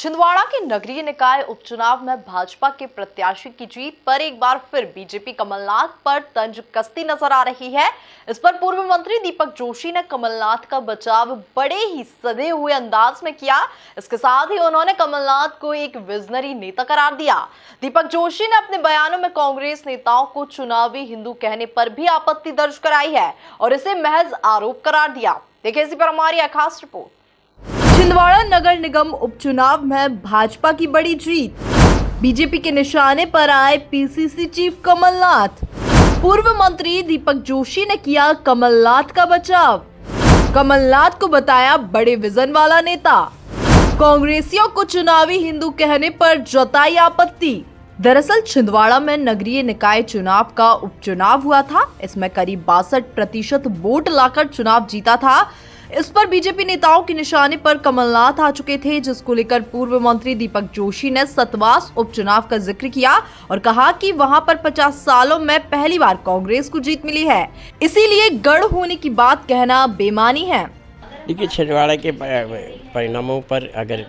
छिंदवाड़ा के नगरीय निकाय उपचुनाव में भाजपा के प्रत्याशी की जीत पर एक बार फिर बीजेपी कमलनाथ पर तंज कसती नजर आ रही है। इस पर पूर्व मंत्री दीपक जोशी ने कमलनाथ का बचाव बड़े ही सधे हुए अंदाज में किया। इसके साथ ही उन्होंने कमलनाथ को एक विजनरी नेता करार दिया। दीपक जोशी ने अपने बयानों में कांग्रेस नेताओं को चुनावी हिंदू कहने पर भी आपत्ति दर्ज कराई है और इसे महज आरोप करार दिया। देखिए इसी पर हमारी एक खास रिपोर्ट। छिंदवाड़ा नगर निगम उपचुनाव में भाजपा की बड़ी जीत। बीजेपी के निशाने पर आए पीसीसी चीफ कमलनाथ। पूर्व मंत्री दीपक जोशी ने किया कमलनाथ का बचाव। कमलनाथ को बताया बड़े विजन वाला नेता। कांग्रेसियों को चुनावी हिंदू कहने पर जताई आपत्ति। दरअसल छिंदवाड़ा में नगरीय निकाय चुनाव का उपचुनाव हुआ था। इसमें करीब 62% वोट लाकर चुनाव जीता था। इस पर बीजेपी नेताओं के निशाने पर कमलनाथ आ चुके थे, जिसको लेकर पूर्व मंत्री दीपक जोशी ने सतवास उपचुनाव का जिक्र किया और कहा कि वहां पर 50 सालों में पहली बार कांग्रेस को जीत मिली है, इसीलिए गढ़ होने की बात कहना बेमानी है। देखिए, छिंदवाड़ा के परिणामों पर अगर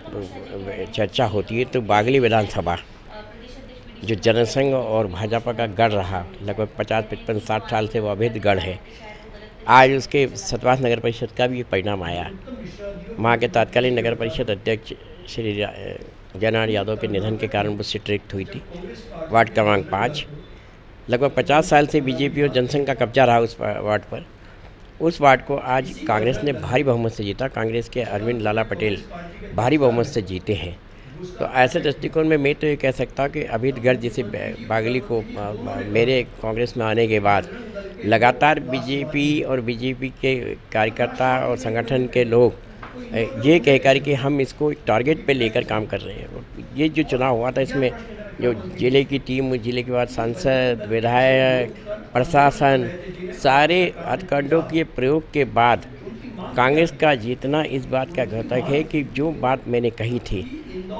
चर्चा होती है तो बागली विधानसभा जो जनसंघ और भाजपा का गढ़ रहा, लगभग 50, 55, 60 साल से वो अवैध गढ़ है, आज उसके सतवास नगर परिषद का भी परिणाम आया। वहाँ के तत्कालीन नगर परिषद अध्यक्ष श्री जयनारायण यादव के निधन के कारण वो सीट रिक्त हुई थी। वार्ड क्रमांक 5 लगभग 50 साल से बीजेपी और जनसंघ का कब्जा रहा उस वार्ड पर। उस वार्ड को आज कांग्रेस ने भारी बहुमत से जीता। कांग्रेस के अरविंद लाला पटेल भारी बहुमत से जीते हैं। तो ऐसे दृष्टिकोण में मैं तो ये कह सकता हूँ कि अवैध गढ़ जिसे बागली को मेरे कांग्रेस में आने के बाद लगातार बीजेपी और बीजेपी के कार्यकर्ता और संगठन के लोग ये कहकर कि हम इसको एक टारगेट पे लेकर काम कर रहे हैं। ये जो चुनाव हुआ था, इसमें जो जिले की टीम, जिले के बाद सांसद, विधायक, प्रशासन, सारे हथकंडों के प्रयोग के बाद कांग्रेस का जीतना इस बात का द्योतक है कि जो बात मैंने कही थी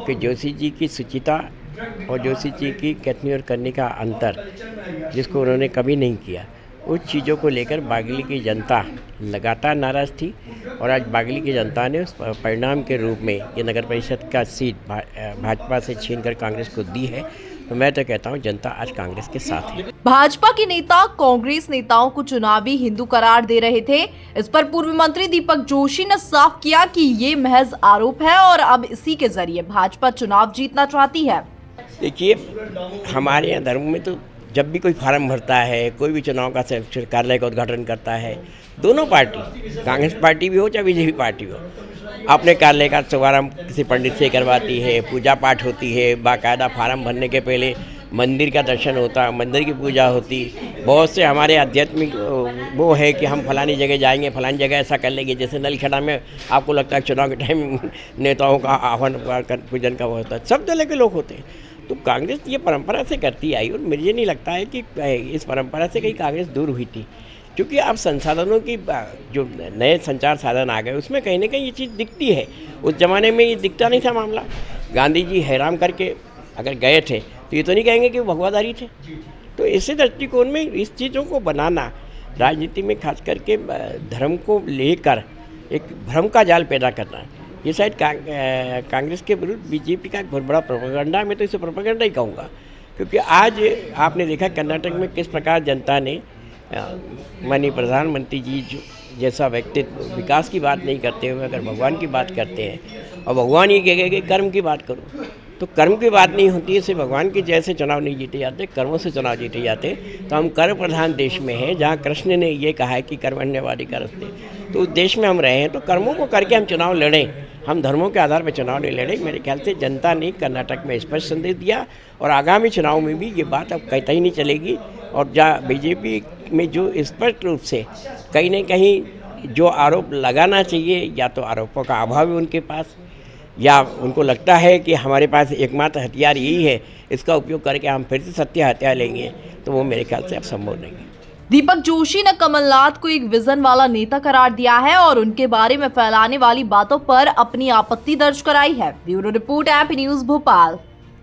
कि जोशी जी की सुचिता और जोशी जी की कथनी और करने का अंतर, जिसको उन्होंने कभी नहीं किया, उस चीज़ों को लेकर बागली की जनता लगातार नाराज़ थी और आज बागली की जनता ने उस परिणाम के रूप में ये नगर परिषद का सीट भाजपा से छीनकर कांग्रेस को दी है। तो मैं तो कहता हूँ जनता आज कांग्रेस के साथ है। भाजपा के नेता कांग्रेस नेताओं को चुनावी हिंदू करार दे रहे थे। इस पर पूर्व मंत्री दीपक जोशी ने साफ किया कि ये महज आरोप है और अब इसी के जरिए भाजपा चुनाव जीतना चाहती है। देखिए, हमारे यहाँ धर्म में तो जब भी कोई फार्म भरता है, कोई भी चुनाव का कार्यालय का उद्घाटन करता है, दोनों पार्टी, कांग्रेस पार्टी भी हो चाहे बीजेपी पार्टी हो, अपने कार्यालय का शुभारंभ किसी पंडित से करवाती है, पूजा पाठ होती है, बाकायदा फार्म भरने के पहले मंदिर का दर्शन होता, मंदिर की पूजा होती। बहुत से हमारे आध्यात्मिक वो है कि हम फलानी जगह जाएंगे, फलानी जगह ऐसा कर लेंगे। जैसे नलखेड़ा में आपको लगता है चुनाव के टाइम नेताओं का आह्वान पूजन का वो होता है, सब दल के लोग होते हैं। तो कांग्रेस ये परंपरा से करती आई और मुझे नहीं लगता है कि इस परंपरा से कहीं कांग्रेस दूर हुई थी, क्योंकि अब संसाधनों की जो नए संचार साधन आ गए उसमें कहीं ना कहीं ये चीज़ दिखती है। उस ज़माने में ये दिखता नहीं था मामला। गांधी जी हैरान करके अगर गए थे तो ये तो नहीं कहेंगे कि वो भगवादारी थे। तो इसी दृष्टिकोण में इस चीज़ों को बनाना, राजनीति में खास करके धर्म को लेकर एक भ्रम का जाल पैदा करना, ये शायद कांग्रेस के विरुद्ध बीजेपी का एक बहुत बड़ा प्रोपेगेंडा। मैं तो इसे प्रोपेगेंडा ही कहूँगा, क्योंकि आज आपने देखा कर्नाटक में किस प्रकार जनता ने माननीय प्रधानमंत्री जी जैसा व्यक्तित्व, विकास की बात नहीं करते हुए अगर भगवान की बात करते हैं और भगवान ये कह गए कि कर्म की बात करो, तो कर्म की बात नहीं होती है। सिर्फ भगवान के जैसे चुनाव नहीं जीते जाते, कर्मों से चुनाव जीते जाते। तो हम कर्म प्रधान देश में हैं, जहाँ कृष्ण ने ये कहा है कि कर्मण्यवादी करते, तो उस देश में हम रहे हैं। तो कर्मों को करके हम चुनाव लड़ें, हम धर्मों के आधार पर चुनाव नहीं लड़े। मेरे ख्याल से जनता ने कर्नाटक में स्पष्ट संदेश दिया और आगामी चुनाव में भी ये बात अब कहीं नहीं चलेगी। और जहाँ बीजेपी में जो स्पष्ट रूप से कहीं न कहीं जो आरोप लगाना चाहिए, या तो आरोपों का अभाव है उनके पास, या उनको लगता है कि हमारे पास एकमात्र हथियार यही है, इसका उपयोग करके हम फिर से सत्य हत्या लेंगे, तो वो मेरे ख्याल से अब संभव नहीं है। दीपक जोशी ने कमलनाथ को एक विजन वाला नेता करार दिया है और उनके बारे में फैलाने वाली बातों पर अपनी आपत्ति दर्ज कराई है। Bureau report, MP news, Bhopal.